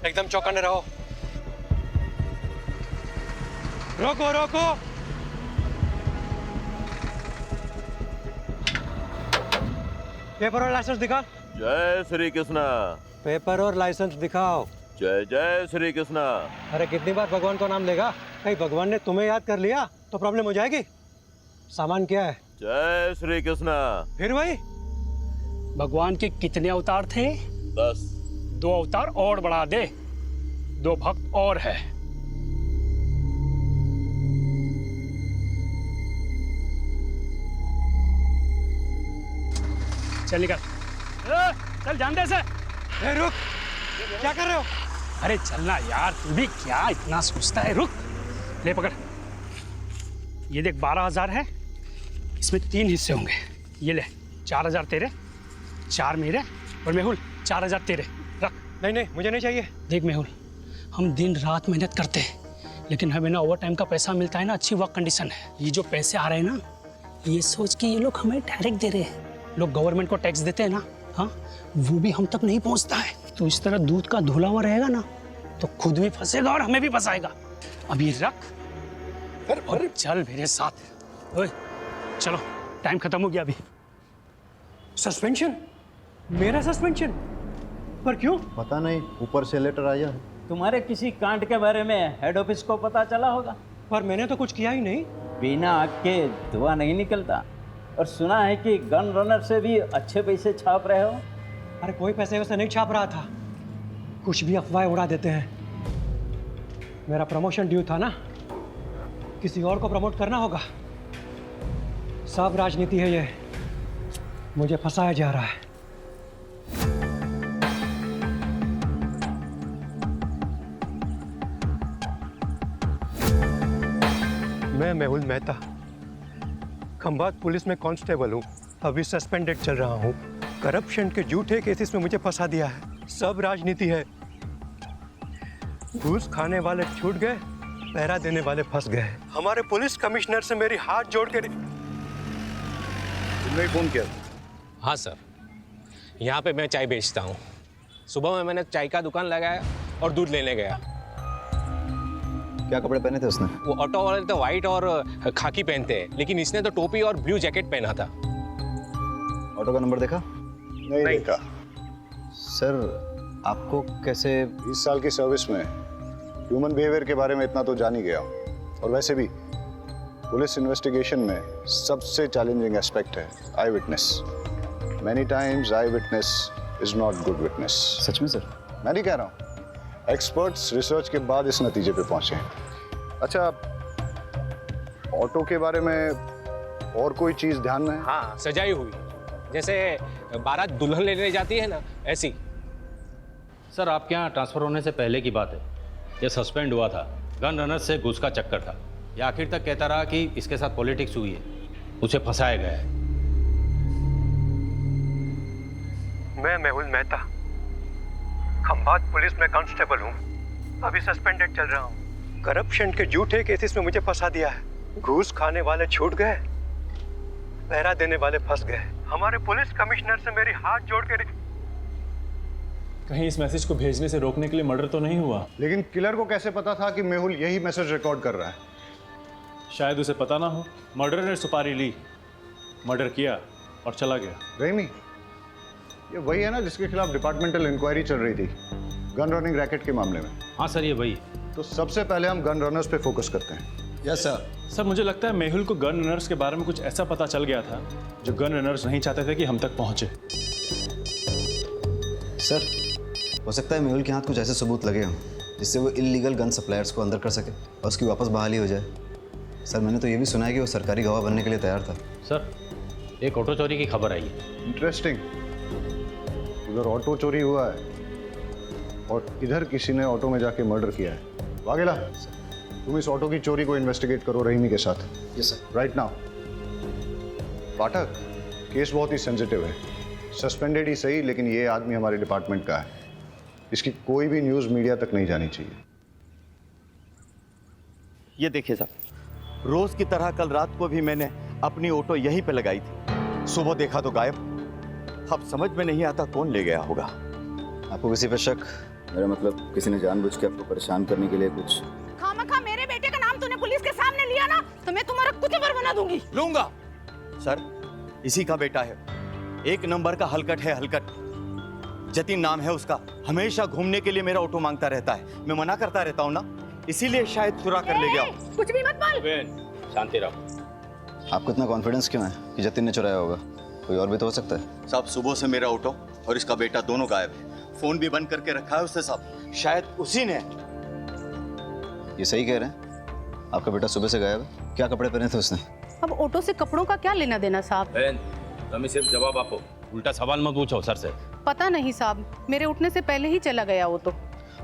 एकदम चौकन्ने रहो। रोको रोको। पेपर और लाइसेंस दिखा। जय श्री कृष्णा। पेपर और लाइसेंस दिखाओ। जय जय श्री कृष्णा। अरे कितनी बार भगवान का नाम लेगा? कहीं भगवान ने तुम्हें याद कर लिया तो प्रॉब्लम हो जाएगी। सामान क्या है? जय श्री कृष्णा। फिर वही। भगवान के कितने अवतार थे? 10। 2 अवतार और बढ़ा दे, 2 भक्त और है। चल निकल। चल जान दे से। रुक, क्या कर रहे हो? अरे चलना यार, तू भी क्या इतना सोचता है? रुक, ले पकड़। ये देख 12,000 है, इसमें 3 हिस्से होंगे। ये ले 4,000 तेरे, 4 मेरे, और मेहुल 4,000 तेरे। रख। नहीं नहीं, मुझे नहीं चाहिए। देख मेहुल, हम दिन रात मेहनत करते हैं, लेकिन हमें ना ओवर टाइम का पैसा मिलता है ना अच्छी वर्क कंडीशन है। ये जो पैसे आ रहे हैं ना, ये सोच के ये लोग हमें डायरेक्ट दे रहे हैं। लोग गवर्नमेंट को टैक्स देते हैं ना, हाँ, वो भी हम तक नहीं पहुंचता है। तो इस तरह दूध का धुला हुआ रहेगा ना, तो खुद भी फंसेगा और हमें भी फंसाएगा। अभी रख और चल मेरे साथ। ओए चलो, टाइम खत्म हो गया अभी। सस्पेंशन? मेरा सस्पेंशन? पर क्यों? पता नहीं, ऊपर से लेटर आया है। तुम्हारे किसी कांड के बारे में हेड ऑफिस को पता चला होगा। पर मैंने तो कुछ किया ही नहीं। बिना आग के धुआं नहीं निकलता। और सुना है कि गन रनर से भी अच्छे पैसे छाप रहे हो। अरे कोई पैसे वैसे नहीं छाप रहा था, कुछ भी अफवाहें उड़ा देते हैं। मेरा प्रमोशन ड्यू था ना, किसी और को प्रमोट करना होगा। सब राजनीति है ये, मुझे फंसाया जा रहा है। मैं मेहुल मेहता, खंभात पुलिस में कांस्टेबल हूँ। अभी सस्पेंडेड चल रहा हूँ। करप्शन के झूठे केसेस में मुझे फंसा दिया है। सब राजनीति है। घूस खाने वाले छूट गए, पहरा देने वाले फंस गए। हमारे पुलिस कमिश्नर से मेरी हाथ जोड़ के। तुमने फोन किया? हाँ सर, यहाँ पे मैं चाय बेचता हूँ। सुबह में मैंने चाय का दुकान लगाया और दूध लेने गया। क्या कपड़े पहने थे उसने? वो ऑटो वाले तो वाइट और खाकी पहनते हैं, लेकिन इसने तो टोपी और ब्लू जैकेट पहना था। ऑटो का नंबर देखा? नहीं देखा। सर, आपको कैसे? 20 साल की सर्विस में ह्यूमन बिहेवियर के बारे में इतना तो जान ही गया हूँ। और वैसे भी पुलिस इन्वेस्टिगेशन में सबसे चैलेंजिंग एस्पेक्ट है eye witness. Many times eye witness is not good witness. सच में सर? मैं नहीं कह रहा हूँ, एक्सपर्ट्स रिसर्च के बाद इस नतीजे पे पहुंचे हैं। अच्छा, ऑटो के बारे में और कोई चीज़ ध्यान में है? हाँ, सजाई हुई, जैसे बारात दुल्हन लेने जाती है ना, ऐसी। सर, आपके यहाँ ट्रांसफर होने से पहले की बात है। ये सस्पेंड हुआ था, गन रनर से घूस का चक्कर था। ये आखिर तक कहता रहा कि इसके साथ पॉलिटिक्स हुई है, उसे फंसाया गया है। मैं मेहुल मेहता, खंभात पुलिस में कांस्टेबल हूँ। अभी सस्पेंडेड चल रहा हूँ। करप्शन के झूठे केसेस में मुझे फंसा दिया है। घूस खाने वाले छूट गए, पहरा देने वाले फंस गए। हमारे पुलिस कमिश्नर से मेरी हाथ जोड़ के। कहीं इस मैसेज को भेजने से रोकने के लिए मर्डर तो नहीं हुआ? लेकिन किलर को कैसे पता था कि मेहुल यही मैसेज रिकॉर्ड कर रहा है? शायद उसे पता ना हो। मर्डर ने सुपारी ली, मर्डर किया और चला गया। रेमी, ये वही है ना जिसके खिलाफ डिपार्टमेंटल इंक्वायरी चल रही थी गन रनिंग रैकेट के मामले में? हाँ सर, ये वही। तो सबसे पहले हम गन रनर्स पे फोकस करते हैं। Yes sir. सर, मुझे लगता है मेहुल को गन रनर्स के बारे में कुछ ऐसा पता चल गया था जो गन रनर्स नहीं चाहते थे कि हम तक पहुंचे। सर, हो सकता है मेहुल के हाथ कुछ ऐसे सबूत लगे हों जिससे वो इल्लीगल गन सप्लायर्स को अंदर कर सके और उसकी वापस बहाली हो जाए। सर, मैंने तो ये भी सुना है कि वो सरकारी गवाह बनने के लिए तैयार था। सर, एक ऑटो चोरी की खबर आई है। इंटरेस्टिंग। उधर ऑटो चोरी हुआ है और इधर किसी ने ऑटो में जाके मर्डर किया है। वाघेला, तुम इस ऑटो की चोरी को इन्वेस्टिगेट करो रहीमी के साथ। Yes sir. Right now. Pathak, case बहुत ही सेंसिटिव है। सस्पेंडेड ही सही, लेकिन ये आदमी हमारे डिपार्टमेंट का है। इसकी कोई भी न्यूज़ मीडिया तक नहीं जानी चाहिए। ये देखिए साहब, रोज की तरह कल रात को भी मैंने अपनी ऑटो यहीं पे लगाई थी। सुबह देखा तो गायब। अब समझ में नहीं आता कौन ले गया होगा। आपको किसी पर शक? मेरा मतलब किसी ने जानबूझ के आपको परेशान करने के लिए कुछ। खामखा मेरे बेटे का नाम तूने पुलिस के सामने लिया ना, तो मैं तुम्हारा कुचबर बना दूंगी। लूंगा। सर, इसी का बेटा है, एक नंबर का हलकट है, हलकट। जतिन नाम है उसका। हमेशा घूमने के लिए मेरा ऑटो मांगता रहता है, मैं मना करता रहता हूँ ना, इसीलिए शायद चुरा कर ले गया। कुछ भी मत बोल। शांति रहो। आपको इतना कॉन्फिडेंस क्यों है कि जतिन ने चुराया होगा? कोई और भी तो हो सकता है। साहब, सुबह से मेरा ऑटो और इसका बेटा दोनों गायब है। फोन भी बंद करके रखा है उसने साहब, शायद उसी ने। ये सही कह रहे हैं? आपका बेटा सुबह से गायब है? क्या कपड़े पहने थे उसने? अब ऑटो से कपड़ों का क्या लेना देना साहब? तुम्हें सिर्फ जवाब आपको, उल्टा सवाल मत पूछो सर से। पता नहीं साहब, मेरे उठने से पहले ही चला गया वो तो।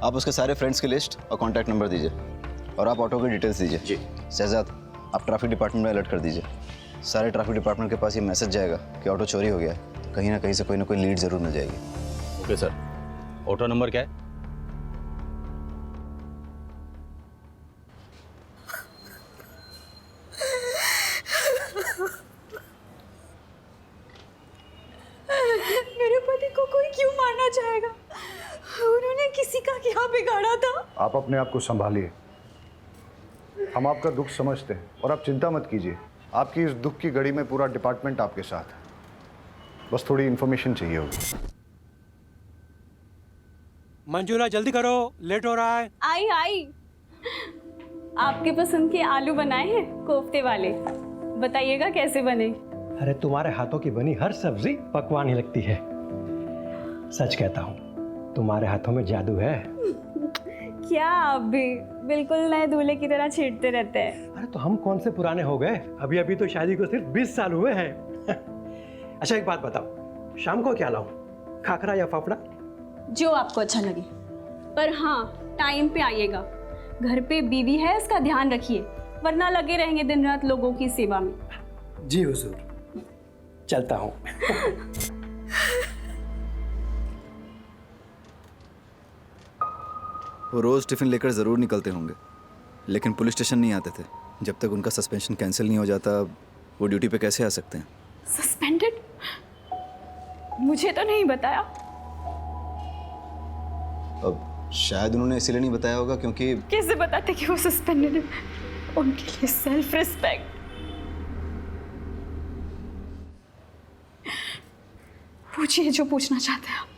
आप उसके सारे फ्रेंड्स की लिस्ट और कॉन्टैक्ट नंबर दीजिए, और आप ऑटो की डिटेल्स दीजिए। जी। शहजाद, आप ट्रैफिक डिपार्टमेंट में अलर्ट कर दीजिए। सारे ट्रैफिक डिपार्टमेंट के पास ये मैसेज जाएगा कि ऑटो चोरी हो गया है। कहीं ना कहीं से कोई ना कोई लीड जरूर मिल जाएगी। Okay sir. ऑटो नंबर क्या है? मेरे पति को कोई क्यों मारना चाहेगा? उन्होंने किसी का क्या बिगाड़ा था? आप अपने आप को संभालिए, हम आपका दुख समझते हैं और आप चिंता मत कीजिए। आपकी इस दुख की घड़ी में पूरा डिपार्टमेंट आपके साथ है, बस थोड़ी इन्फॉर्मेशन चाहिए होगी। मंजूला जल्दी करो, लेट हो रहा है। आई आई, आपके पसंद के आलू बनाए हैं, कोफ्ते वाले। बताइएगा कैसे बने। अरे तुम्हारे हाथों की बनी हर सब्जी पकवान ही लगती है। सच कहता हूँ, तुम्हारे हाथों में जादू है। क्या आप भी बिल्कुल नए दूल्हे की तरह छेड़ते रहते हैं। अरे तो हम कौन से पुराने हो गए, अभी अभी तो शादी को सिर्फ 20 साल हुए हैं। अच्छा एक बात बताओ, शाम को क्या लाऊं, खाखरा या फाफड़ा? जो आपको अच्छा लगे, पर हाँ टाइम पे आइएगा। घर पे बीवी है, इसका ध्यान रखिए, वरना लगे रहेंगे दिन रात लोगों की सेवा में। जी हुजूर, चलता हूँ। वो रोज़ टिफ़िन लेकर ज़रूर निकलते होंगे, लेकिन पुलिस स्टेशन नहीं आते थे। जब तक उनका सस्पेंशन कैंसिल नहीं हो जाता, वो ड्यूटी पे कैसे आ सकते हैं? सस्पेंडेड? मुझे तो नहीं बताया। अब शायद उन्होंने इसीलिए नहीं बताया होगा क्योंकि। कैसे बताते कि वो सस्पेंडेड है? उनके लिए सेल्फ रिस्पेक्ट। पूछिए जो पूछना चाहते हैं आप।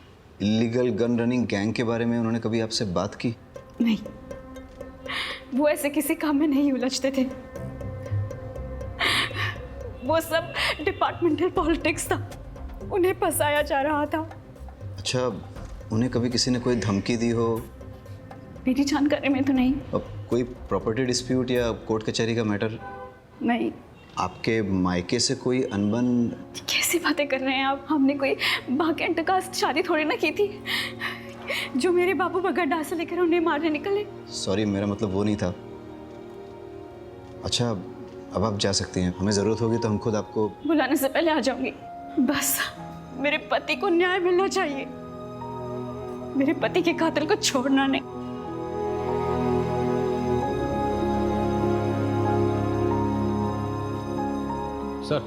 इलीगल गन रनिंग गैंग के बारे में उन्होंने कभी आपसे बात की? नहीं, वो ऐसे किसी काम में नहीं उलझते थे। वो सब डिपार्टमेंटल पॉलिटिक्स था, उन्हें फंसाया जा रहा था। अच्छा, उन्हें कभी किसी ने कोई धमकी दी हो? मेरी जानकारी में तो नहीं। अब कोई प्रॉपर्टी डिस्प्यूट या कोर्ट कचहरी का मैटर? नहीं। आपके मायके से कोई अनबन? कैसी बातें कर रहे हैं आप? हमने कोई भाग्यंत का शादी थोड़ी ना की थी जो मेरे बाबू बगैर डांस लेकर उन्हें मारने निकले। सॉरी, मेरा मतलब वो नहीं था। अच्छा, अब आप जा सकती हैं, हमें ज़रूरत होगी तो हम खुद आपको। बुलाने से पहले आ जाऊंगी। बस मेरे पति को न्याय मिलना चाहिए, मेरे पति के कातिल को छोड़ना नहीं। सर,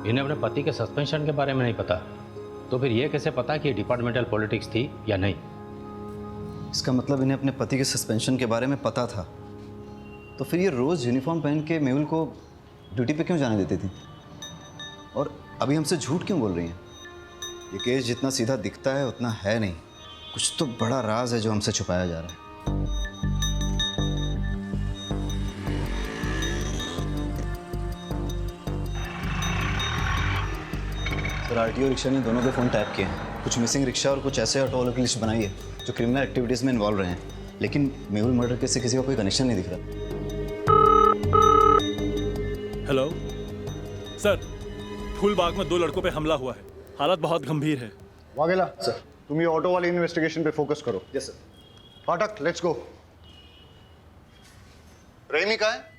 इन्हें अपने पति के सस्पेंशन के बारे में नहीं पता, तो फिर ये कैसे पता कि डिपार्टमेंटल पॉलिटिक्स थी या नहीं? इसका मतलब इन्हें अपने पति के सस्पेंशन के बारे में पता था, तो फिर ये रोज़ यूनिफॉर्म पहन के मेहुल को ड्यूटी पे क्यों जाने देती थी? और अभी हमसे झूठ क्यों बोल रही हैं? ये केस जितना सीधा दिखता है उतना है नहीं, कुछ तो बड़ा राज है जो हमसे छुपाया जा रहा है। सर, आरटीओ रिक्शा ने दोनों के फ़ोन टैप किए हैं। कुछ मिसिंग रिक्शा और कुछ ऐसे ऑटो वालों की लिस्ट बनाई है जो क्रिमिनल एक्टिविटीज़ में इन्वॉल्व रहे हैं, लेकिन मेहुल मर्डर केस से किसी का कोई कनेक्शन नहीं दिख रहा। हेलो सर, फूलबाग में 2 लड़कों पे हमला हुआ है, हालत बहुत गंभीर है। वाघेला सर, तुम ये ऑटो वाली इन्वेस्टिगेशन पे फोकस करो। Yes sir. फाटक, लेट्स गो। रहीमी कहाँ है?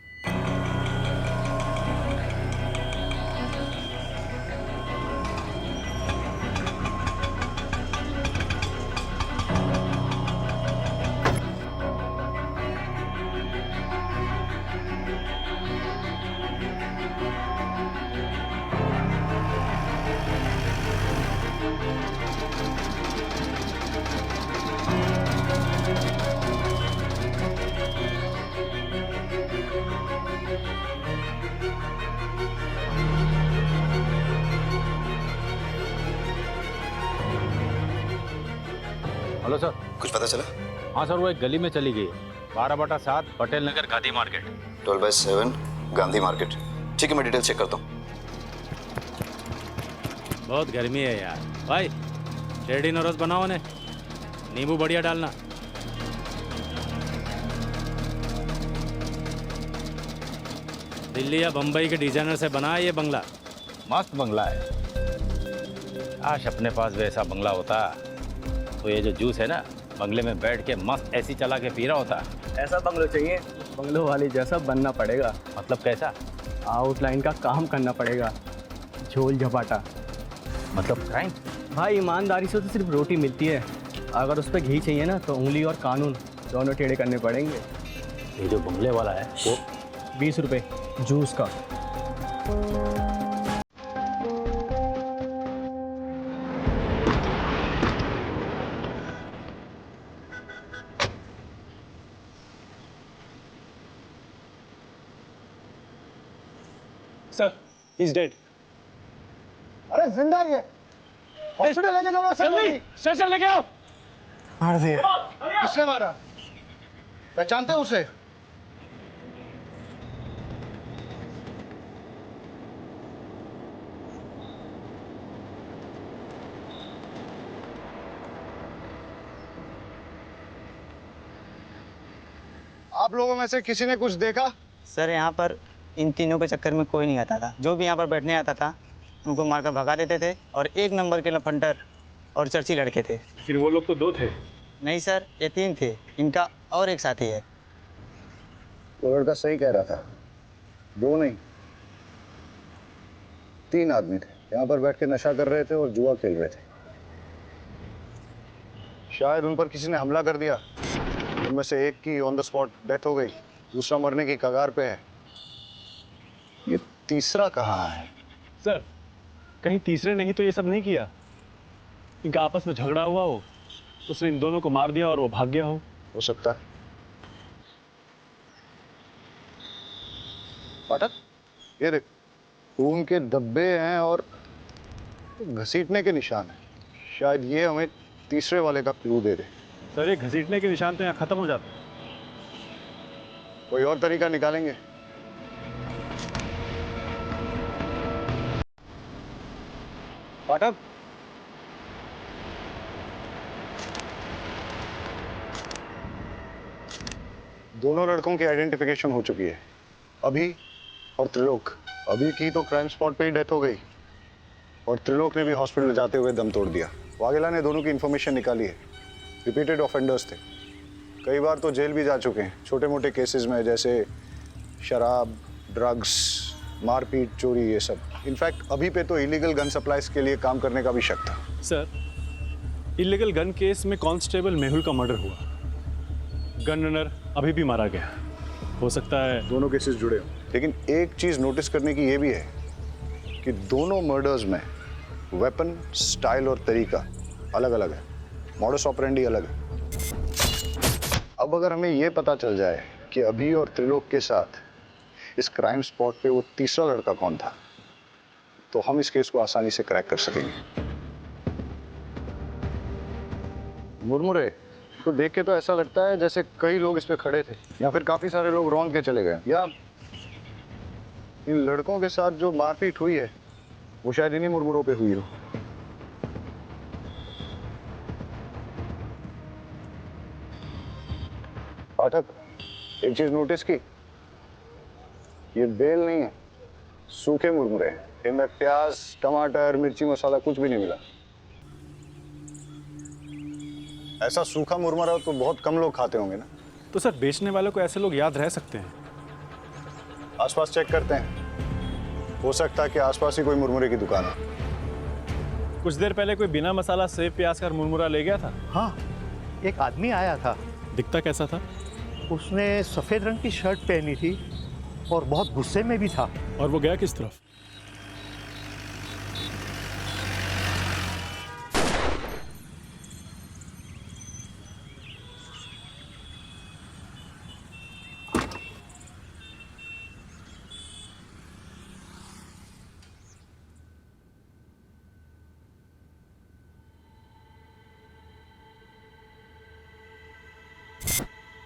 Hello sir. कुछ पता चला? हाँ सर, वो एक गली में चली गई 12/7 पटेल नगर गांधी मार्केट। 12/7 गांधी मार्केट। ठीक है, मैं डिटेल चेक करता हूँ। बहुत गर्मी है यार भाई। रेडी नोरस बनाओ ने, नींबू बढ़िया डालना। दिल्ली या बम्बई के डिजाइनर से बना है ये बंगला। मस्त बंगला है। काश अपने पास वैसा बंगला होता तो ये जो जूस है ना, बंगले में बैठ के मस्त एसी चला के पी रहा होता। ऐसा बंगलो चाहिए, बंगलो वाली जैसा बनना पड़ेगा। मतलब कैसा? आउटलाइन का काम करना पड़ेगा, झोल झपाटा। मतलब क्राइम? भाई ईमानदारी से तो सिर्फ रोटी मिलती है, अगर उस पर घी चाहिए ना तो उंगली और कानून दोनों टेढ़े करने पड़ेंगे। ये जो बंगले वाला है वो 20 रुपये जूस का। Sir, he's dead. अरे जिंदा ही है। हॉस्पिटल लेके जाओ सर। स्ट्रेचर लेके आओ। मार दिया। किसने मारा? पहचानते हो उसे? आप लोगों में से किसी ने कुछ देखा? सर यहाँ पर इन तीनों के चक्कर में कोई नहीं आता था। जो भी यहाँ पर बैठने आता था उनको मारकर भगा देते थे, और 1 नंबर के लफंडर और चर्ची लड़के थे। फिर वो लोग तो 2 थे। नहीं सर, ये 3 थे। इनका और एक साथी है। वो लड़का सही कह रहा था, 2 नहीं 3 आदमी थे। यहाँ पर बैठ के नशा कर रहे थे और जुआ खेल रहे थे। शायद उन पर किसी ने हमला कर दिया। उनमें से एक की ऑन द स्पॉट डेथ हो गई, दूसरा मरने की कगार पे है। ये तीसरा कहाँ है? सर, कहीं तीसरे नहीं तो ये सब नहीं किया। इनका आपस में झगड़ा हुआ हो, उसने इन दोनों को मार दिया और वो भाग गया हो सकता है। पाठक, ये देख, खून के धब्बे हैं और घसीटने के निशान हैं। शायद ये हमें तीसरे वाले का क्लू दे दे। सर, ये घसीटने के निशान तो यहाँ खत्म हो जाते। कोई और तरीका निकालेंगे। पाठक, दोनों लड़कों की आइडेंटिफिकेशन हो चुकी है, अभी और त्रिलोक। अभी की तो क्राइम स्पॉट पे ही डेथ हो गई और त्रिलोक ने भी हॉस्पिटल जाते हुए दम तोड़ दिया। वाघेला ने दोनों की इंफॉर्मेशन निकाली है। रिपीटेड ऑफेंडर्स थे, कई बार तो जेल भी जा चुके हैं छोटे मोटे केसेस में, जैसे शराब, ड्रग्स, मारपीट, चोरी, ये सब। इनफैक्ट अभी पे तो इलीगल गन सप्लाईज के लिए काम करने का भी शक था। सर, इलीगल गन केस में कांस्टेबल मेहुल का मर्डर हुआ। गन रनर अभी भी मारा गया। हो सकता है दोनों केसेस जुड़े हो। लेकिन एक चीज नोटिस करने की ये भी है कि दोनों मर्डर्स में वेपन, स्टाइल और तरीका अलग अलग है, मॉडस ऑपरेंडी अलग है। अब अगर हमें ये पता चल जाए कि अभी और त्रिलोक के साथ इस क्राइम स्पॉट पे वो तीसरा लड़का कौन था, तो हम इस केस को आसानी से क्रैक कर सकेंगे। मुरमुरे तो देख के तो ऐसा लगता है जैसे कई लोग इस पे खड़े थे, या फिर काफी सारे लोग रौंद के चले गए, या इन लड़कों के साथ जो मारपीट हुई है वो शायद इन्हीं मुरमुरों पे हुई हो। पाठक, एक चीज नोटिस की, ये बेल नहीं है, सूखे मुरमुरे हैं। इनमें प्याज, टमाटर, मिर्ची मसाला कुछ भी नहीं मिला। ऐसा सूखा मुरमुरा तो बहुत कम लोग खाते होंगे ना। तो सर, बेचने वालों को ऐसे लोग याद रह सकते हैं। आसपास चेक करते हैं, हो सकता है कि आसपास ही कोई मुरमुरे की दुकान है। कुछ देर पहले कोई बिना मसाला सेव प्याज का मुरमुरा ले गया था। हाँ, एक आदमी आया था। दिखता कैसा था? उसने सफेद रंग की शर्ट पहनी थी और बहुत गुस्से में भी था। और वो गया किस तरफ?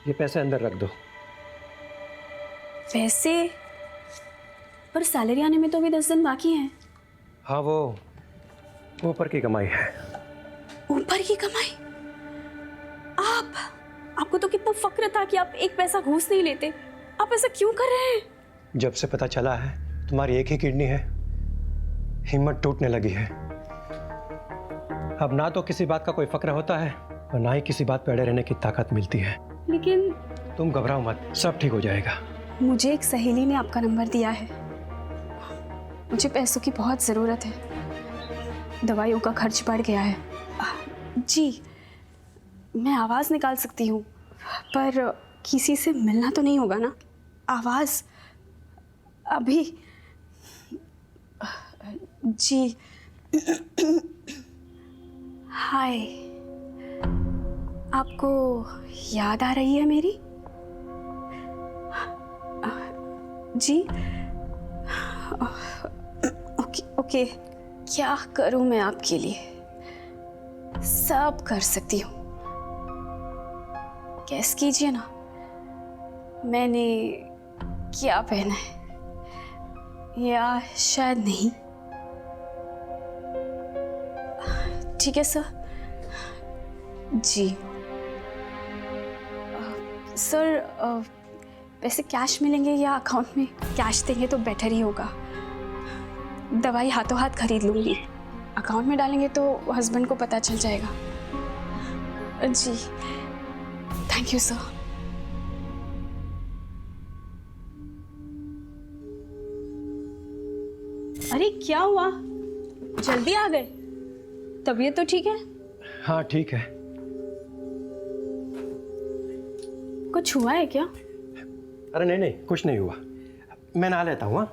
ये पैसे अंदर रख दो। पैसे? पर सैलरी आने में तो अभी 10 दिन बाकी हैं। हाँ, वो ऊपर की कमाई है। ऊपर की कमाई? आपको तो कितना फक्र था कि आप एक पैसा घूस नहीं लेते। आप ऐसा क्यों कर रहे हैं? जब से पता चला है तुम्हारी एक ही किडनी है, हिम्मत टूटने लगी है। अब ना तो किसी बात का कोई फक्र होता है और ना ही किसी बात पे अड़े रहने की ताकत मिलती है। लेकिन तुम घबराओ मत, सब ठीक हो जाएगा। मुझे एक सहेली ने आपका नंबर दिया है। मुझे पैसों की बहुत ज़रूरत है। दवाइयों का खर्च बढ़ गया है। जी, मैं आवाज़ निकाल सकती हूँ, पर किसी से मिलना तो नहीं होगा ना? आवाज़ अभी। जी। हाय, आपको याद आ रही है मेरी? जी। ओके, क्या करूं मैं आपके लिए? सब कर सकती हूँ। गैस कीजिए ना, मैंने क्या पहना है, या शायद नहीं। ठीक है सर। जी सर, पैसे कैश मिलेंगे या अकाउंट में? कैश देंगे तो बेटर ही होगा। दवाई हाथों हाथ खरीद लूँगी। अकाउंट में डालेंगे तो हस्बैंड को पता चल जाएगा। जी, थैंक यू सर। अरे क्या हुआ, जल्दी आ गए? तबीयत तो ठीक है? हाँ ठीक है। कुछ हुआ है क्या? अरे नहीं नहीं, कुछ नहीं हुआ। मैं नहा लेता हूँ।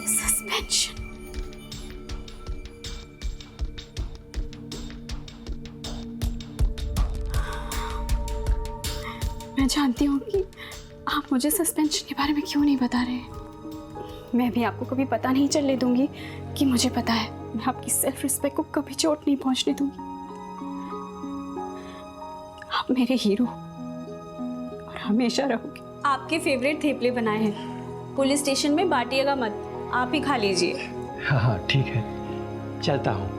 सस्पेंशन। मैं जानती हूँ कि आप मुझे सस्पेंशन के बारे में क्यों नहीं बता रहे। मैं भी आपको कभी पता नहीं चलने दूंगी कि मुझे पता है। मैं आपकी सेल्फ रिस्पेक्ट को कभी चोट नहीं पहुंचने दूंगी। आप मेरे हीरो और हमेशा रहोगे। आपके फेवरेट थेपले बनाए हैं, पुलिस स्टेशन में बांटिएगा मत, आप ही खा लीजिए। हाँ हाँ ठीक है, चलता हूँ।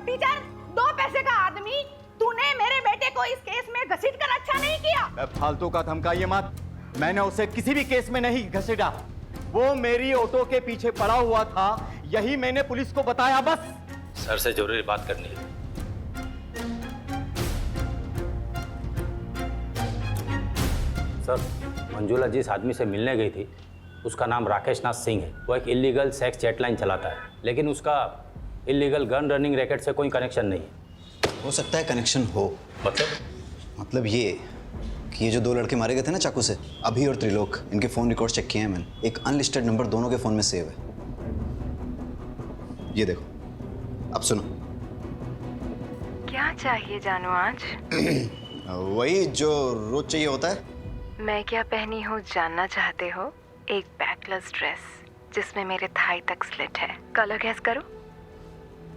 टीचर, 2 पैसे का आदमी, तूने मेरे बेटे को इस केस में घसीट कर अच्छा नहीं किया। फालतू का धमकाइए मत। मैंने उसे किसी भी केस में नहीं घसीटा। वो मेरी ऑटो के पीछे पड़ा हुआ था, यही मैंने पुलिस को बताया बस। सर से जरूरी बात करनी है। सर, मंजुला जिस आदमी से मिलने गई थी उसका नाम राकेश नाथ सिंह है। वो एक इलीगल सेक्स चैटलाइन चलाता है, लेकिन उसका इलीगल गन रनिंग रैकेट से कोई कनेक्शन नहीं है। हो सकता है कनेक्शन हो। मतलब ये कि ये जो 2 लड़के मारे गए थे ना चाकू से, अभी और त्रिलोक, इनके फ़ोन रिकॉर्ड चेक किए हैं मैंने। एक अनलिस्टेड नंबर दोनों के फ़ोन में सेव है। ये देखो, अब सुनो। क्या चाहिए जानू आज? वही जो रोज चाहिए होता है। मैं क्या पहनी हूँ जानना चाहते हो? एक बैकलेस ड्रेस जिसमें मेरे थाई तक स्लिट है। कलर गैस करो।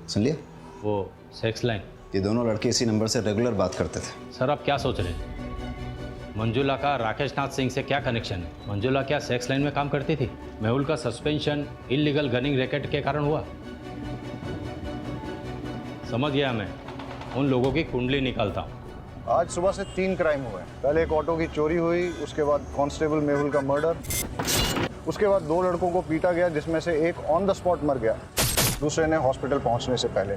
सुन लिया? वो सेक्स लाइन। ये दोनों लड़के इसी नंबर से रेगुलर बात करते थे। सर आप क्या सोच रहे हैं? मंजुला का राकेश नाथ सिंह से क्या कनेक्शन है? मंजुला क्या सेक्स लाइन में काम करती थी? मेहुल का सस्पेंशन इलीगल गनिंग रैकेट के कारण हुआ। समझ गया, मैं उन लोगों की कुंडली निकालता हूँ। आज सुबह से 3 क्राइम हुए। पहले एक ऑटो की चोरी हुई, उसके बाद कांस्टेबल मेहुल का मर्डर, उसके बाद 2 लड़कों को पीटा गया जिसमें से एक ऑन द स्पॉट मर गया, दूसरे ने हॉस्पिटल पहुंचने से पहले।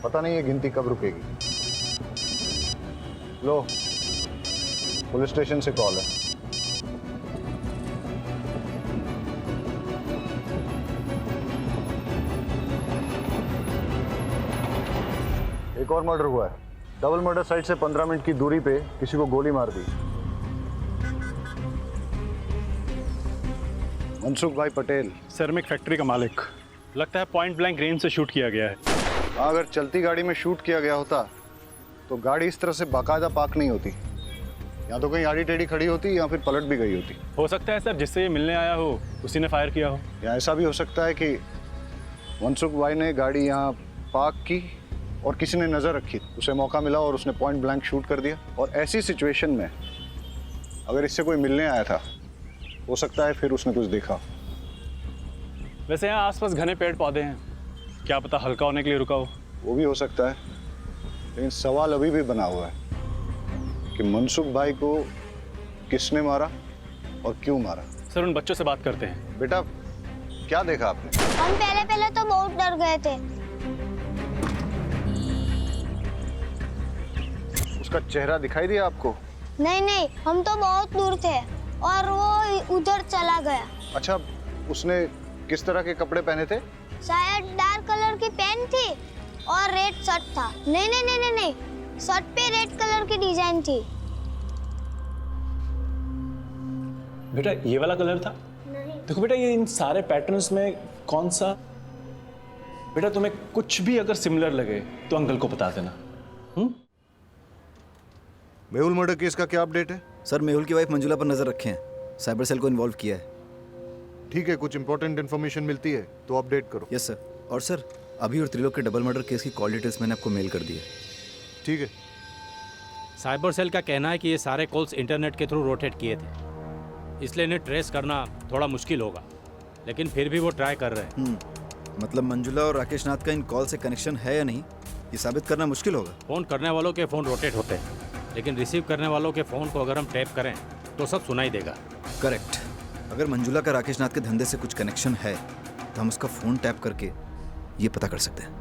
पता नहीं ये गिनती कब रुकेगी। लो, पुलिस स्टेशन से कॉल है। एक और मर्डर हुआ है। डबल मर्डर साइट से 15 मिनट की दूरी पे किसी को गोली मार दी। मनसुख भाई पटेल। सर मैं एक फैक्ट्री का मालिक। लगता है पॉइंट ब्लैंक रेंज से शूट किया गया है। हाँ, अगर चलती गाड़ी में शूट किया गया होता तो गाड़ी इस तरह से बाकायदा पार्क नहीं होती। या तो कहीं आड़ी टेढ़ी खड़ी होती या फिर पलट भी गई होती। हो सकता है सर जिससे ये मिलने आया हो उसी ने फायर किया हो। या ऐसा भी हो सकता है कि मनसुख भाई ने गाड़ी यहाँ पार्क की और किसी ने नज़र रखी, उसे मौका मिला और उसने पॉइंट ब्लैंक शूट कर दिया। और ऐसी सिचुएशन में अगर इससे कोई मिलने आया था, हो सकता है फिर उसने कुछ देखा। वैसे यहाँ आसपास घने पेड़ पौधे हैं, क्या पता हल्का होने के लिए रुका हो। वो भी हो सकता है, लेकिन सवाल अभी भी बना हुआ है कि मनसुख भाई को किसने मारा और क्यों मारा। सर उन बच्चों से बात करते हैं। बेटा क्या देखा आपने? हम पहले तो बहुत डर गए थे। उसका चेहरा दिखाई दिया आपको? नहीं, हम तो बहुत दूर थे और वो उधर चला गया। अच्छा, उसने किस तरह के कपड़े पहने थे? शायद डार्क कलर की पैंट थी और रेड शर्ट था। नहीं, शर्ट पे रेड कलर की डिजाइन थी। बेटा ये वाला कलर था? नहीं। देखो बेटा, ये इन सारे पैटर्न्स में कौन सा? बेटा तुम्हें कुछ भी अगर सिमिलर लगे तो अंकल को बता देना। मेहुल मर्डर केस का क्या अपडेट है? सर मेहुल की वाइफ मंजुला पर नजर रखे हैं, साइबर सेल को इन्वॉल्व किया है। ठीक है, कुछ इंपॉर्टेंट इन्फॉर्मेशन मिलती है तो अपडेट करो। Yes sir. और सर अभी और त्रिलोक के डबल मर्डर केस की कॉल डिटेल्स मैंने आपको मेल कर दी है। ठीक है। साइबर सेल का कहना है कि ये सारे कॉल्स इंटरनेट के थ्रू रोटेट किए थे, इसलिए इन्हें ट्रेस करना थोड़ा मुश्किल होगा, लेकिन फिर भी वो ट्राई कर रहे हैं। मतलब मंजुला और राकेश नाथ का इन कॉल से कनेक्शन है या नहीं, ये साबित करना मुश्किल होगा। फ़ोन करने वालों के फ़ोन रोटेट होते हैं, लेकिन रिसीव करने वालों के फ़ोन को अगर हम टैप करें तो सब सुनाई देगा। करेक्ट। अगर मंजुला का राकेश नाथ के धंधे से कुछ कनेक्शन है तो हम उसका फ़ोन टैप करके ये पता कर सकते हैं।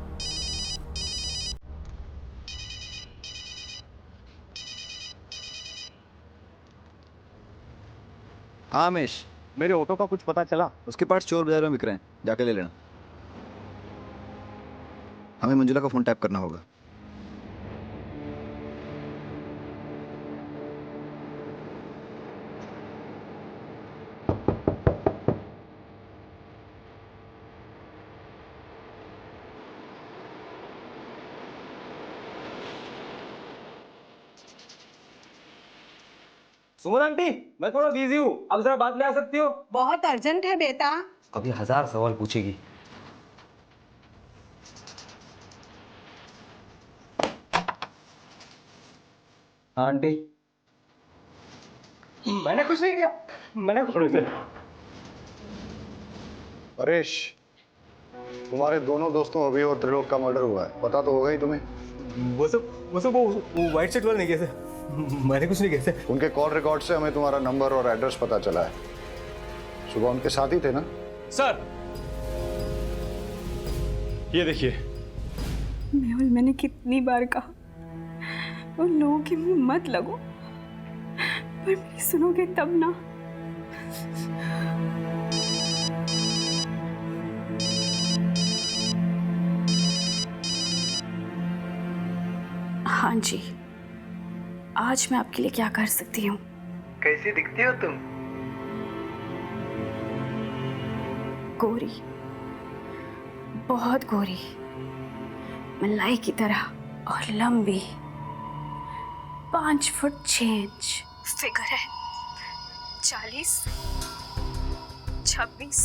हाँ रमेश, मेरे ऑटो का कुछ पता चला? उसके पार्ट्स चोर बाजार में बिक रहे हैं, जाके ले लेना। हमें मंजुला का फ़ोन टैप करना होगा। सुमन आंटी, मैं थोड़ा बिजी हूँ, अब जरा बात में आ सकती हो? बहुत अर्जेंट है बेटा। अभी 1000 सवाल पूछेगी। हाँ आंटी। मैंने कुछ नहीं किया, मैंने कुछ नहीं किया। परेश, तुम्हारे दोनों दोस्तों अभी और त्रिलोक का मर्डर हुआ है, पता तो होगा ही तुम्हें। वो व्हाइट शर्ट वाले नहीं कैसे? मैंने कुछ नहीं कैसे। उनके कॉल रिकॉर्ड से हमें तुम्हारा नंबर और एड्रेस पता चला है। सुबह उनके साथ ही थे ना? सर ये देखिए। मेहुल, मैंने कितनी बार कहा उन लोगों के मुंह मत लगो, पर मेरी सुनोगे तब ना। हाँ जी, आज मैं आपके लिए क्या कर सकती हूँ? कैसी दिखती हो तुम? गोरी, बहुत गोरी, मलाई की तरह और लंबी, 5 फुट 6 इंच फिगर है, 40, 26,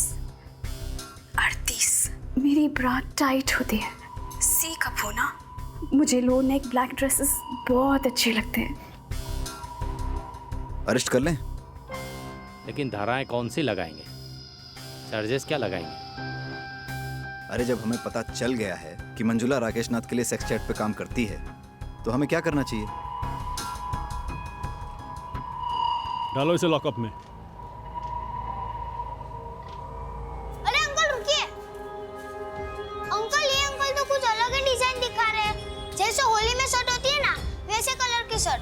38। मेरी ब्रा टाइट होती है, सी कप होना। मुझे लो नेक ब्लैक ड्रेसेस बहुत अच्छे लगते हैं। अरेस्ट कर लें? लेकिन धाराएं कौन सी लगाएंगे, चार्जेस क्या लगाएंगे? अरे जब हमें पता चल गया है कि मंजुला राकेश नाथ के लिए सेक्स चैट पे काम करती है तो हमें क्या करना चाहिए? डालो इसे लॉकअप में। अरे अंकल रुकिए। अंकल, ये अंकल तो कुछ अलग ही डिजाइन दिखा रहे हैं। जैसे होली में शर्ट होती है ना, वैसे कलर की शर्ट।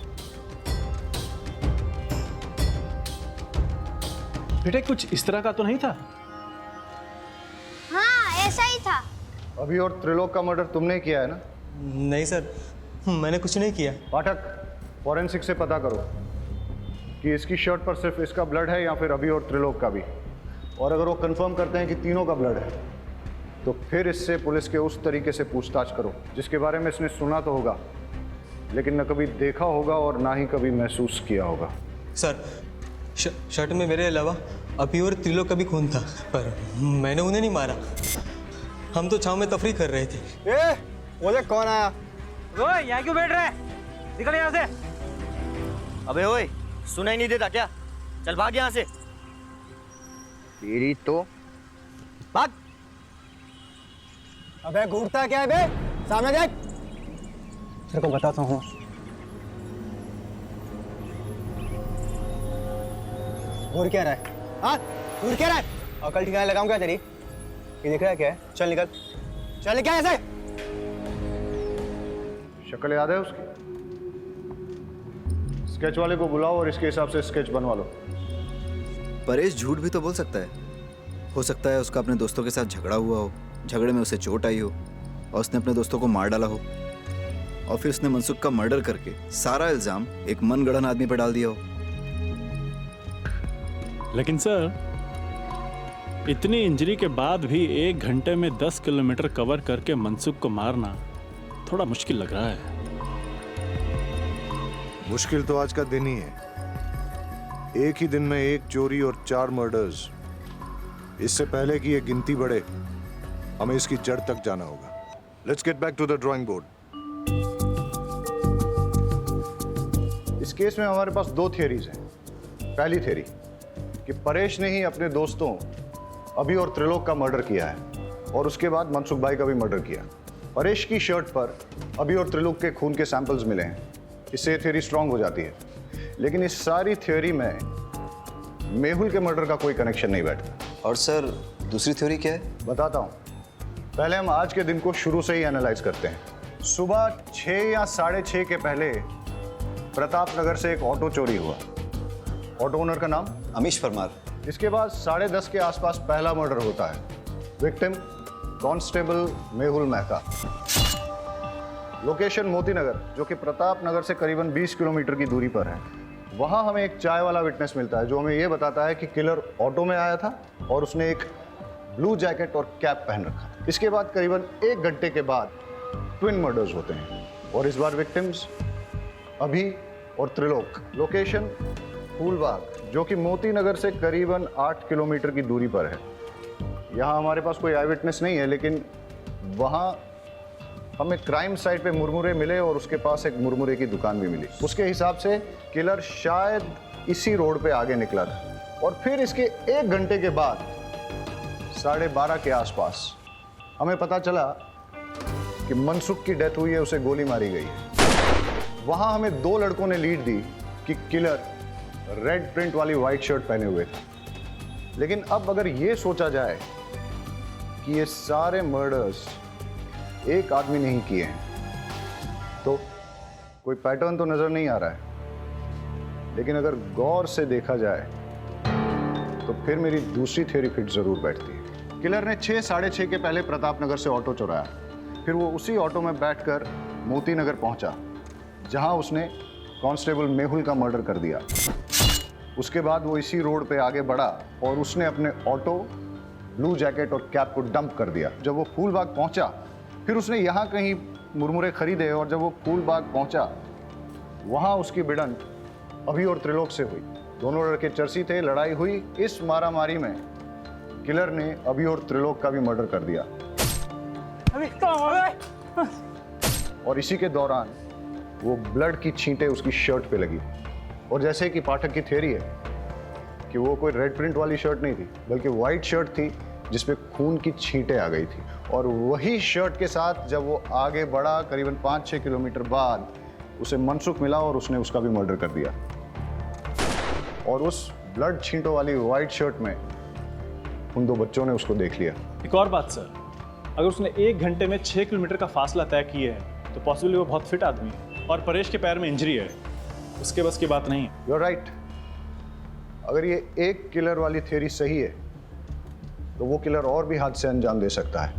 बेटे कुछ इस तरह का तो नहीं था? हाँ, ऐसा ही था। अभी और त्रिलोक का मर्डर तुमने किया है ना? नहीं सर, मैंने कुछ नहीं किया। पाठक, फॉरेंसिक से पता करो कि इसकी शर्ट पर सिर्फ इसका ब्लड है या फिर अभी और त्रिलोक का भी। और अगर वो कंफर्म करते हैं कि तीनों का ब्लड है, तो फिर इससे पुलिस के उस तरीके से पूछताछ करो जिसके बारे में इसने सुना तो होगा, लेकिन न कभी देखा होगा और ना ही कभी महसूस किया होगा। सर, शर्ट में मेरे अलावा अभी और त्रिलोक का भी खून था, पर मैंने उन्हें नहीं मारा। हम तो छांव में तफरी कर रहे थे। बोले कौन आया? ओए, यहाँ क्यों बैठ रहा है? निकल यहाँ से। अबे ओए, सुनाई नहीं देता क्या? चल भाग यहाँ से। तेरी तो भाग। अबे घूरता क्या है बे? सामने देख। तेरे को बताता हूँ। घूर क्या रहा है? हाँ, घूर क्या रहा है? अकल ठिकाने लगाऊं क्या तेरी? ये देख रहा है क्या है? चल निकल, चल निकल ऐसे। शक्ल याद है उसकी? स्केच वाले को बुलाओ और इसके हिसाब से स्केच बनवा लो। परेश झूठ भी तो बोल सकता है। हो सकता है उसका अपने दोस्तों के साथ झगड़ा हुआ हो, झगड़े में उसे चोट आई हो और उसने अपने दोस्तों को मार डाला हो, और फिर उसने मनसुख का मर्डर करके सारा इल्जाम एक मनगढ़ंत आदमी पर डाल दिया हो। लेकिन सर, इतनी इंजरी के बाद भी 1 घंटे में 10 किलोमीटर कवर करके मनसुख को मारना थोड़ा मुश्किल लग रहा है। मुश्किल तो आज का दिन ही है। एक ही दिन में 1 चोरी और 4 मर्डर्स। इससे पहले कि ये गिनती बढ़े, हमें इसकी जड़ तक जाना होगा। Let's get back to the drawing board. इस केस में हमारे पास 2 थियरीज हैं। पहली थियरी कि परेश ने ही अपने दोस्तों अभी और त्रिलोक का मर्डर किया है और उसके बाद मनसुख भाई का भी मर्डर किया। परेश की शर्ट पर अभी और त्रिलोक के खून के सैंपल्स मिले हैं, इससे थियरी स्ट्रांग हो जाती है। लेकिन इस सारी थियरी में मेहुल के मर्डर का कोई कनेक्शन नहीं बैठता। और सर, दूसरी थ्योरी क्या है? बताता हूँ। पहले हम आज के दिन को शुरू से ही एनालाइज करते हैं। सुबह 6 या 6:30 के पहले प्रताप नगर से एक ऑटो चोरी हुआ। ऑटो ओनर का नाम अमीश परमार। इसके बाद 10:30 के आसपास पहला मर्डर होता है। Victim constable Mehul Mehta. Location Moti Nagar, जो कि प्रताप नगर से करीबन 20 किलोमीटर की दूरी पर है। वहां हमें एक चाय वाला विटनेस मिलता है जो हमें यह बताता है कि किलर ऑटो में आया था और उसने एक ब्लू जैकेट और कैप पहन रखा। इसके बाद करीबन 1 घंटे के बाद ट्विन मर्डर्स होते हैं और इस बार विक्टिम्स अभी और त्रिलोक। लोकेशन फूलबाग, जो कि मोती नगर से करीबन 8 किलोमीटर की दूरी पर है। यहाँ हमारे पास कोई आई विटनेस नहीं है, लेकिन वहाँ हमें क्राइम साइट पे मुरमुरे मिले और उसके पास एक मुरमुरे की दुकान भी मिली। उसके हिसाब से किलर शायद इसी रोड पे आगे निकला था और फिर इसके 1 घंटे के बाद 12:30 के आसपास हमें पता चला कि मनसुख की डेथ हुई है, उसे गोली मारी गई है। वहाँ हमें 2 लड़कों ने लीड दी कि किलर रेड प्रिंट वाली वाइट शर्ट पहने हुए थे। लेकिन अब अगर ये सोचा जाए कि ये सारे मर्डर्स एक आदमी ने ही किए हैं, तो कोई पैटर्न तो नजर नहीं आ रहा है। लेकिन अगर गौर से देखा जाए तो फिर मेरी दूसरी थ्योरी फिट जरूर बैठती है। किलर ने 6, 6:30 के पहले प्रताप नगर से ऑटो चुराया, फिर वो उसी ऑटो में बैठकर मोती नगर पहुंचा, जहां उसने कांस्टेबल मेहुल का मर्डर कर दिया। उसके बाद वो इसी रोड पे आगे बढ़ा और उसने अपने ऑटो, ब्लू जैकेट और कैप को डंप कर दिया। जब वो फूलबाग पहुंचा, फिर उसने यहाँ कहीं मुरमुरे खरीदे और जब वो फूलबाग पहुंचा, वहाँ उसकी भिड़ंत अभी और त्रिलोक से हुई। दोनों लड़के चर्सी थे, लड़ाई हुई। इस मारामारी में किलर ने अभी और त्रिलोक का भी मर्डर कर दिया। और इसी के दौरान वो ब्लड की छींटें उसकी शर्ट पे लगी। और जैसे कि पाठक की थ्योरी है कि वो कोई रेड प्रिंट वाली शर्ट नहीं थी, बल्कि वाइट शर्ट थी जिसपे खून की छींटें आ गई थी। और वही शर्ट के साथ जब वो आगे बढ़ा, करीबन 5-6 किलोमीटर बाद उसे मनसुख मिला और उसने उसका भी मर्डर कर दिया। और उस ब्लड छींटों वाली वाइट शर्ट में उन 2 बच्चों ने उसको देख लिया। एक और बात सर, अगर उसने 1 घंटे में 6 किलोमीटर का फासला तय किया है तो पॉसिबली वो बहुत फिट आदमी है और परेश के पैर में इंजरी है, उसके बस की बात नहीं है। You are right. अगर ये एक किलर वाली थ्योरी सही है तो वो किलर और भी हादसे अंजाम दे सकता है,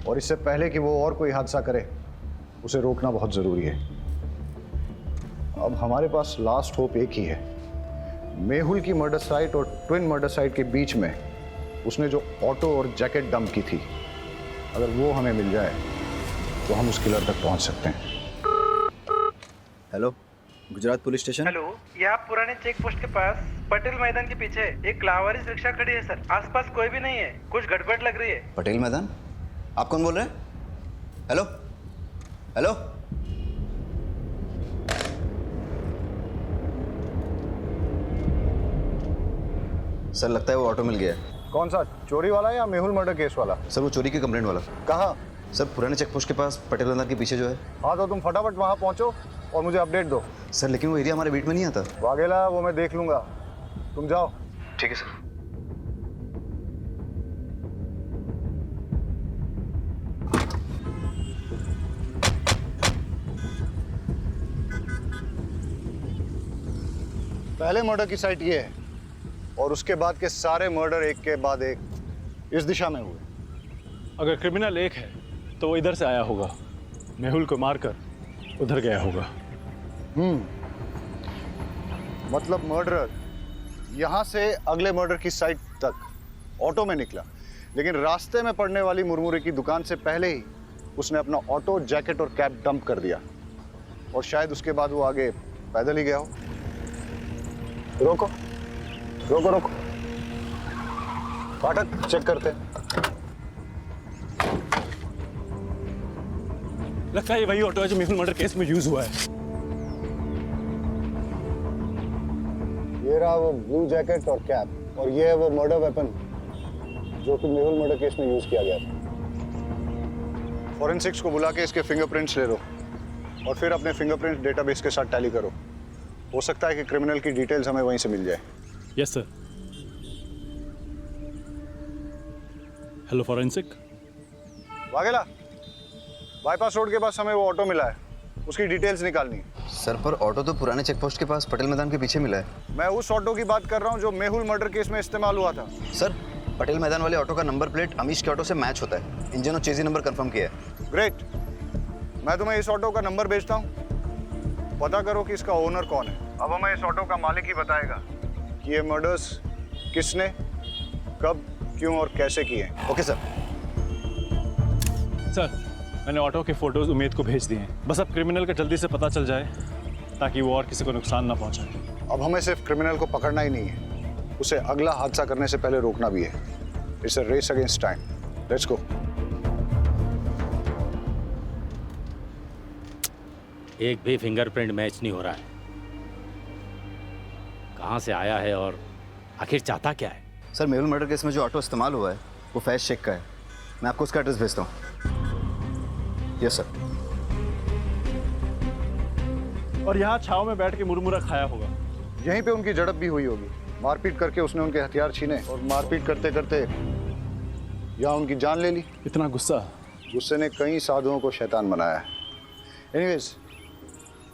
और इससे पहले कि वो और कोई हादसा करे उसे रोकना बहुत ज़रूरी है। अब हमारे पास लास्ट होप एक ही है। मेहुल की मर्डर साइट और ट्विन मर्डर साइट के बीच में उसने जो ऑटो और जैकेट डंप की थी, अगर वो हमें मिल जाए तो हम उस किलर तक पहुंच सकते हैं। Hello, Gujarat police station. Hello, ये आप पुराने चेक पोस्ट के पास पटेल मैदान के पीछे एक लावारिस रिक्शा खड़ी है सर। आसपास कोई भी नहीं है, कुछ गड़बड़ लग रही है। पटेल मैदान? आप कौन बोल रहे हैं? Hello hello. सर लगता है वो ऑटो मिल गया है। कौन सा, चोरी वाला या मेहुल मर्डर केस वाला? सर वो चोरी की कंप्लेंट वाला। कहाँ? सर पुराने चेक पोस्ट के पास पटेल मैदान के पीछे जो है। हाँ तो तुम फटाफट वहाँ पहुँचो और मुझे अपडेट दो। सर लेकिन वो एरिया हमारे बीट में नहीं आता। वाघेला, वो मैं देख लूंगा, तुम जाओ। ठीक है सर। पहले मर्डर की साइट ये है और उसके बाद के सारे मर्डर एक के बाद एक इस दिशा में हुए। अगर क्रिमिनल एक है तो वो इधर से आया होगा, मेहुल को मारकर उधर गया होगा। मतलब मर्डरर यहाँ से अगले मर्डर की साइट तक ऑटो में निकला, लेकिन रास्ते में पड़ने वाली मुरमुरे की दुकान से पहले ही उसने अपना ऑटो, जैकेट और कैप डंप कर दिया और शायद उसके बाद वो आगे पैदल ही गया हो। रोको रोको रोको, फाटक चेक करते हैं। लगता है ये वही ऑटो है जो मेहुल मर्डर केस में यूज हुआ है। ये रहा वो ब्लू जैकेट और कैप, और ये है वो मर्डर वेपन जो कि मेहुल मर्डर केस में यूज किया गया था। फॉरेंसिक्स को बुला के इसके फिंगरप्रिंट्स ले लो और फिर अपने फिंगरप्रिंट डेटाबेस के साथ टैली करो। हो सकता है कि क्रिमिनल की डिटेल्स हमें वहीं से मिल जाए। Yes sir. Hello forensic. Vaghela, bypass road के पास हमें वो ऑटो मिला है, उसकी डिटेल्स निकालनी है। सर पर ऑटो तो पुराने चेक पोस्ट के पास पटेल मैदान के पीछे मिला है। मैं उस ऑटो की बात कर रहा हूँ जो मेहुल मर्डर केस में इस्तेमाल हुआ था। सर पटेल मैदान वाले ऑटो का नंबर प्लेट अमीश के ऑटो से मैच होता है। इंजन और चेजी नंबर कंफर्म किया है। ग्रेट, मैं तुम्हें इस ऑटो का नंबर भेजता हूँ, पता करो कि इसका ओनर कौन है। अब हमें इस ऑटो का मालिक ही बताएगा कि ये मर्डर्स किसने, कब, क्यों और कैसे किए। Okay sir. सर मैंने ऑटो के फोटोज उमेद को भेज दिए हैं। बस अब क्रिमिनल का जल्दी से पता चल जाए ताकि वो और किसी को नुकसान ना पहुंचाए। अब हमें सिर्फ क्रिमिनल को पकड़ना ही नहीं है, उसे अगला हादसा करने से पहले रोकना भी है। It's a race against time. Let's go. एक भी फिंगरप्रिंट मैच नहीं हो रहा है। कहाँ से आया है और आखिर चाहता क्या है? सर मेहुल मर्डर केस में जो ऑटो इस्तेमाल हुआ है वो फैज शेख का है। मैं आपको उसका एड्रेस भेजता हूँ। Yes sir. और यहाँ छाव में बैठ के मुरमुरा खाया होगा। यहीं पे उनकी झड़प भी हुई होगी। मारपीट करके उसने उनके हथियार छीने और मारपीट करते करते यहाँ उनकी जान ले ली। इतना गुस्सा? गुस्से ने कई साधुओं को शैतान बनाया है। एनीवेज,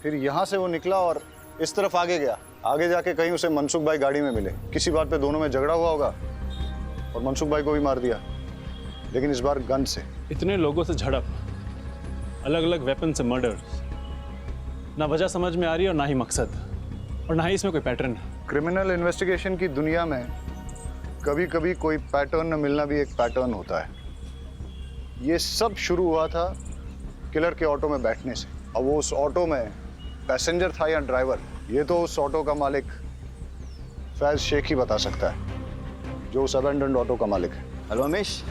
फिर यहाँ से वो निकला और इस तरफ आगे गया। आगे जाके कहीं उसे मनसुख भाई गाड़ी में मिले। किसी बात पे दोनों में झगड़ा हुआ होगा और मनसुख भाई को भी मार दिया, लेकिन इस बार गन से। इतने लोगों से झड़प, अलग अलग वेपन से मर्डर, ना वजह समझ में आ रही है और ना ही मकसद, और ना ही इसमें कोई पैटर्न। क्रिमिनल इन्वेस्टिगेशन की दुनिया में कभी कभी कोई पैटर्न न मिलना भी एक पैटर्न होता है। ये सब शुरू हुआ था किलर के ऑटो में बैठने से। अब वो उस ऑटो में पैसेंजर था या ड्राइवर, ये तो उस ऑटो का मालिक फैज शेख ही बता सकता है, जो उस अबेंडन्ड ऑटो का मालिक है। हेलो अमीश,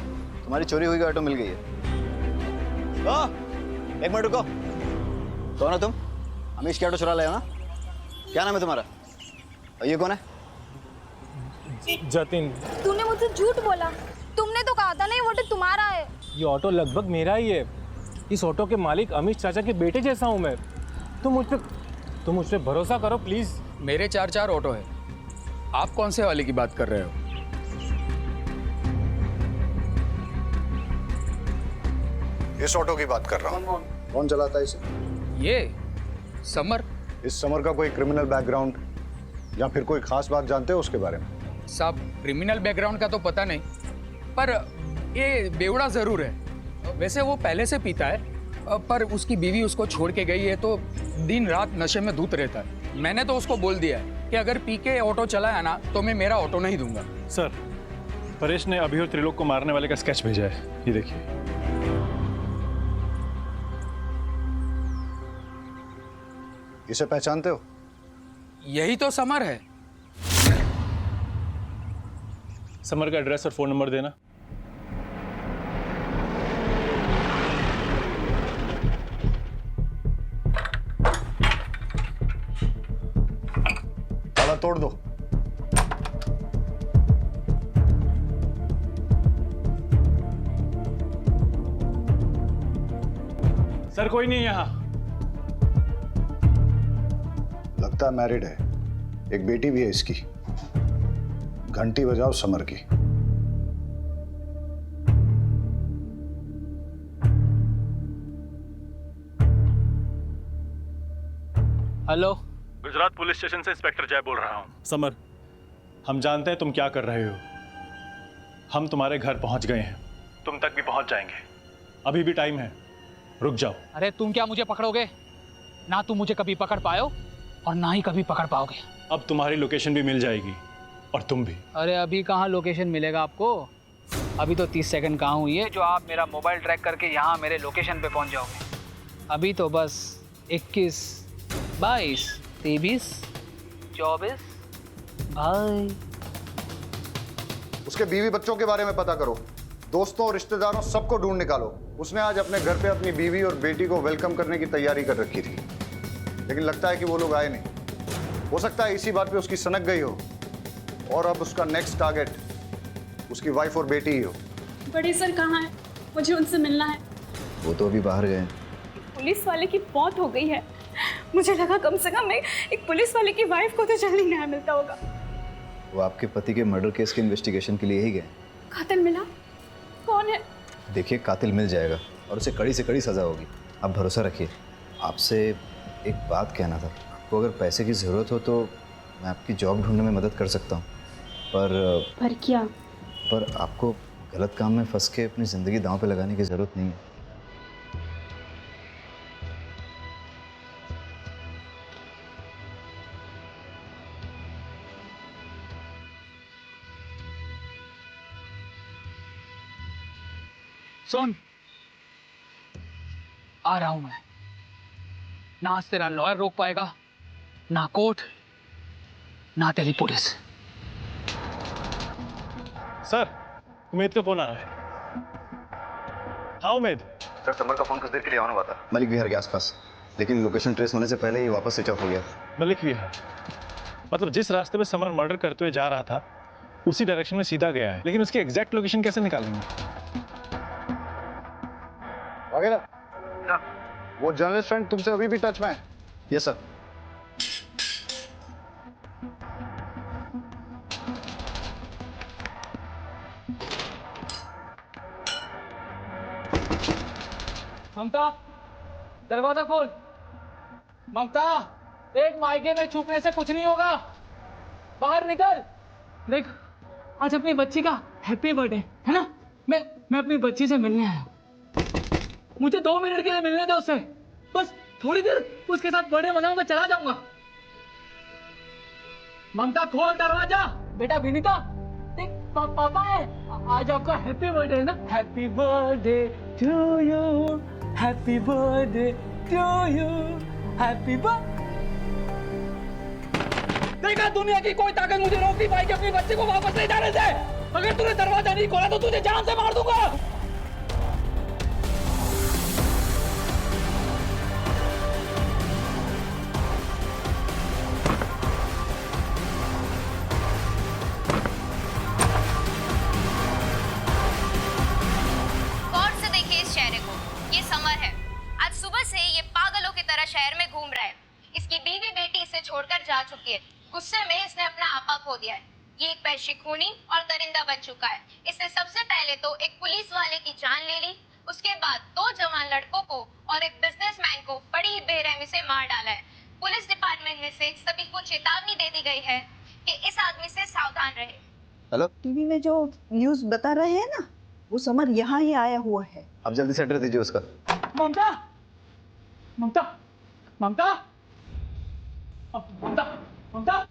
तुम्हारी चोरी हुई ऑटो मिल गई है। एक मिनट रुको। कौन हो तुम? अमीश की ऑटो चुरा लाए हो ना? क्या नाम है तुम्हारा? और ये कौन है? जतिन। तूने मुझसे झूठ बोला। तुमने तो कहा था नहीं वो ऑटो तुम्हारा है। ये ऑटो लगभग मेरा ही है। इस ऑटो के मालिक अमीश चाचा के बेटे जैसा हूँ मैं। तुम मुझ पे भरोसा करो प्लीज। मेरे 4 ऑटो है। आप कौन से वाले की बात कर रहे हो? इस ऑटो की बात कर रहा हूँ। कौन चलाता है इसे? ये समर। इस समर का कोई क्रिमिनल बैकग्राउंड या फिर कोई खास बात जानते हो उसके बारे में? साहब क्रिमिनल बैकग्राउंड का तो पता नहीं, पर ये बेवड़ा जरूर है। वैसे वो पहले से पीता है, पर उसकी बीवी उसको छोड़ के गई है तो दिन रात नशे में धूत रहता है। मैंने तो उसको बोल दिया है कि अगर पी के ऑटो चलाया ना तो मैं मेरा ऑटो नहीं दूंगा। सर परेश ने अभी और त्रिलोक को मारने वाले का स्केच भेजा है, ये देखिए। इसे पहचानते हो? यही तो समर है। समर का एड्रेस और फोन नंबर देना। ताला तोड़ दो। सर कोई नहीं यहाँ। लगता है मैरिड है, एक बेटी भी है इसकी। घंटी बजाओ समर की। हेलो, गुजरात पुलिस स्टेशन से इंस्पेक्टर जय बोल रहा हूँ। समर, हम जानते हैं तुम क्या कर रहे हो। हम तुम्हारे घर पहुंच गए हैं, तुम तक भी पहुंच जाएंगे। अभी भी टाइम है, रुक जाओ। अरे तुम क्या मुझे पकड़ोगे? ना तुम मुझे कभी पकड़ पाओ और ना ही कभी पकड़ पाओगे। अब तुम्हारी लोकेशन भी मिल जाएगी और तुम भी। अरे अभी कहाँ लोकेशन मिलेगा आपको? अभी तो 30 सेकंड कहाँ हुई है जो आप मेरा मोबाइल ट्रैक करके यहाँ मेरे लोकेशन पे पहुँच जाओगे। अभी तो बस 21, 22, 23, 24 भाई। उसके बीवी बच्चों के बारे में पता करो, दोस्तों और रिश्तेदारों सबको ढूंढ निकालो। उसने आज अपने घर पे अपनी बीवी और बेटी को वेलकम करने की तैयारी कर रखी थी, लेकिन लगता है कि वो लोग आए नहीं। हो सकता है इसी बात पे उसकी सनक गई हो और अब उसका नेक्स्ट टारगेट उसकी वाइफ और बेटी ही हो। बड़े सर कहाँ हैं? मुझे उनसे मिलना है। वो तो अभी बाहर गए। पुलिस वाले की मौत हो गई है। मुझे लगा कम से कम एक पुलिस वाले की वाइफ को तो जल्दी न्याय मिलता होगा। वो आपके पति के मर्डर केस के इन्वेस्टिगेशन के लिए ही गए। कातिल मिला? कौन है? देखिए, कातिल मिल जाएगा और उसे कड़ी से कड़ी सज़ा होगी। आप भरोसा रखिए। आपसे एक बात कहना था। आपको अगर पैसे की ज़रूरत हो तो मैं आपकी जॉब ढूंढने में मदद कर सकता हूँ, पर क्या? पर आपको गलत काम में फंस के अपनी ज़िंदगी दांव पे लगाने की ज़रूरत नहीं है। सुन, आ रहा हूं मैं। ना आज तेरा लॉयर रोक पाएगा, ना कोर्ट, ना तेरी पुलिस। सर, उमेद का फोन आ रहा है। हाँ उमेद। सर, समर का फोन कुछ देर के लिए ऑन हुआ था मलिक विहार के आसपास, लेकिन लोकेशन ट्रेस होने से पहले ही वापस स्विच ऑफ हो गया। मलिक विहार मतलब जिस रास्ते पे समर मर्डर करते हुए जा रहा था उसी डायरेक्शन में सीधा गया है, लेकिन उसकी एग्जैक्ट लोकेशन कैसे निकालेंगे? वगैरह वो जर्नलिस्ट फ्रेंड तुमसे अभी भी टच में है? Yes sir. ममता, दरवाजा खोल। ममता, एक मायके में छुपने से कुछ नहीं होगा, बाहर निकल। देख, आज अपनी बच्ची का हैप्पी बर्थडे है ना। मैं अपनी बच्ची से मिलने आया हूँ। मुझे 2 मिनट के लिए मिलने दो उससे, बस थोड़ी देर उसके साथ बर्थडे मनाऊंगा, चला जाऊंगा। ममता, खोल दरवाजा। बेटा विनीता, देख पापा है, आज आपका हैप्पी बर्थडे है ना। Happy birthday to you, happy birthday to you, happy birthday. देखा, दुनिया की कोई ताकत मुझे रोक नहीं पाएगी अपनी बच्चे को वापस ले जाने से। अगर तूने दरवाजा नहीं खोला तो तुझे जान से मार दूंगा। गौर से देखिए इस चेहरे को, ये समर है। आज सुबह से ये पागलों की तरह शहर में घूम रहा है। इसकी बीवी बेटी इसे छोड़कर जा चुकी है। गुस्से में इसने अपना आपा खो दिया है। ये एक पैसे खूनी और दरिंदा बन चुका है। इसने सबसे पहले तो एक पुलिस वाले की जान ले ली, उसके बाद 2 जवान लड़कों को और एक बिजनेसमैन को बड़ी बेरहमी से मार डाला है। पुलिस डिपार्टमेंट में से सभी को चेतावनी दे दी गई है कि इस आदमी से सावधान रहे। हेलो, टीवी में जो न्यूज़ बता रहे हैं ना, वो समर यहाँ ही आया हुआ है। आप जल्दी से एड्रेस दीजिए उसका। ममता, ममता, ममता, ममता, ममता।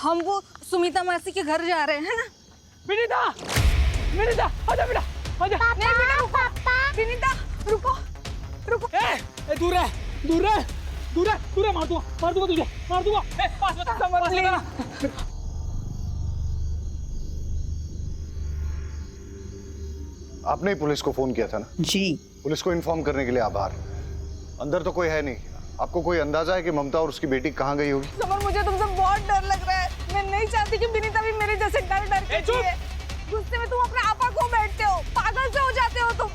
हम वो सुमिता मासी के घर जा रहे हैं ना। विनीता, विनीता, आजा बेटा, आजा। नहीं बेटा रुको, विनीता रुको, रुको। दूर है, दूर है, दूर है, दूर है, मार दूंगा तुझे, मार दूंगा। पास बता, पास बता। आपने ही पुलिस को फोन किया था ना? जी। पुलिस को इन्फॉर्म करने के लिए आभार। अंदर तो कोई है नहीं। आपको कोई अंदाजा है कि ममता और उसकी बेटी कहाँ गई होगी? समर, मुझे तुमसे बहुत डर लग रहा है। मैं नहीं चाहती कि विनीता भी मेरे जैसे डर के जिए। गुस्से में तुम अपने आपा को बैठते हो, पागल से हो जाते हो तुम।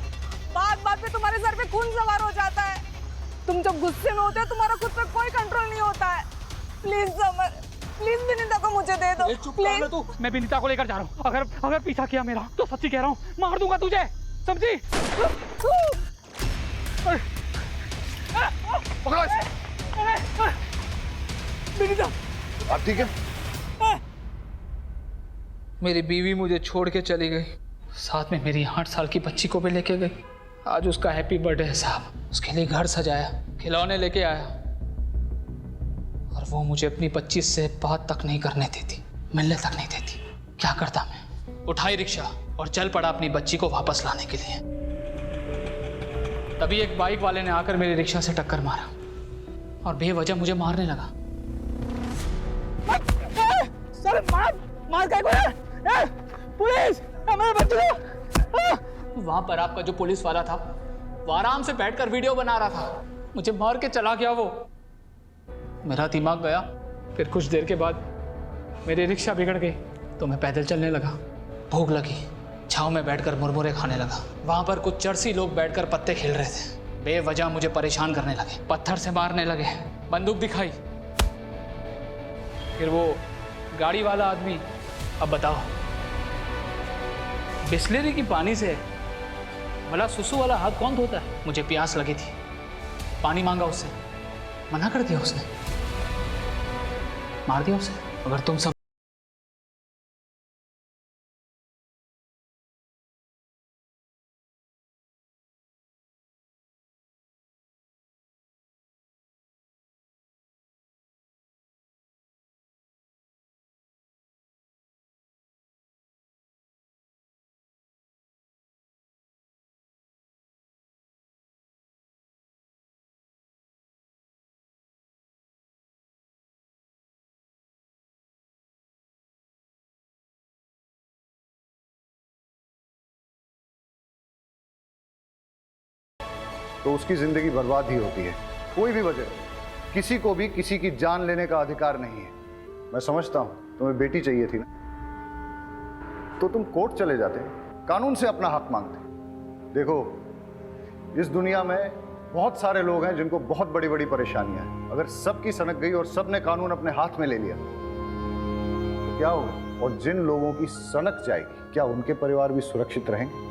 बात पे तुम्हारे सर पे खून सवार हो जाता है। तुम जब गुस्से में होते हो तुम्हारा खुद पे कोई कंट्रोल नहीं होता है। प्लीज समर, प्लीज विनीता को मुझे दे दो। प्लीज। तू, मैं विनीता को लेकर जा रहा हूँ। अगर पीछा किया मेरा तो सच्ची कह रहा हूँ, मार दूंगा तुझे, समझी? पकड़ो इसे। विनीता, आप ठीक है? मेरी बीवी मुझे छोड़ के चली गई, साथ में मेरी 8 साल की बच्ची को भी लेके गई। आज उसका हैप्पी बर्थडे है साहब, उसके लिए घर सजाया, खिलौने लेके आया, और वो मुझे अपनी 25 से बात तक नहीं करने देती, मिलने तक नहीं देती। क्या करता मैं? उठाई रिक्शा और चल पड़ा अपनी बच्ची को वापस लाने के लिए। तभी एक बाइक वाले ने आकर मेरी रिक्शा से टक्कर मारा और बेवजह मुझे मारने लगा। मार क्या कोई? पुलिस, हमारे बच्चे को। वहां पर आपका जो पुलिस वाला था वो आराम से बैठकर वीडियो बना रहा था, मुझे मार के चला गया वो। मेरा दिमाग गया। फिर कुछ देर के बाद मेरी रिक्शा बिगड़ गई तो मैं पैदल चलने लगा। भूख लगी, छांव में बैठकर मुरमुरे खाने लगा। वहां पर कुछ चरसी लोग बैठकर पत्ते खेल रहे थे, बेवजह मुझे परेशान करने लगे, पत्थर से मारने लगे, बंदूक दिखाई। फिर वो गाड़ी वाला आदमी, अब बताओ, बिस्लेरी की पानी से भला सुसु वाला हाथ कौन धोता है? मुझे प्यास लगी थी, पानी मांगा उससे, मना कर दिया उसने, मार दिया उसे। अगर तुम सब तो उसकी जिंदगी बर्बाद ही होती है। कोई भी वजह, किसी को भी किसी की जान लेने का अधिकार नहीं है। मैं समझता हूं तुम्हें बेटी चाहिए थी ना, तो तुम कोर्ट चले जाते, कानून से अपना हक मांगते। देखो, इस दुनिया में बहुत सारे लोग हैं जिनको बहुत बड़ी बड़ी परेशानियां हैं। अगर सबकी सनक गई और सबने कानून अपने हाथ में ले लिया तो क्या होगा? और जिन लोगों की सनक जाएगी, क्या उनके परिवार भी सुरक्षित रहेंगे?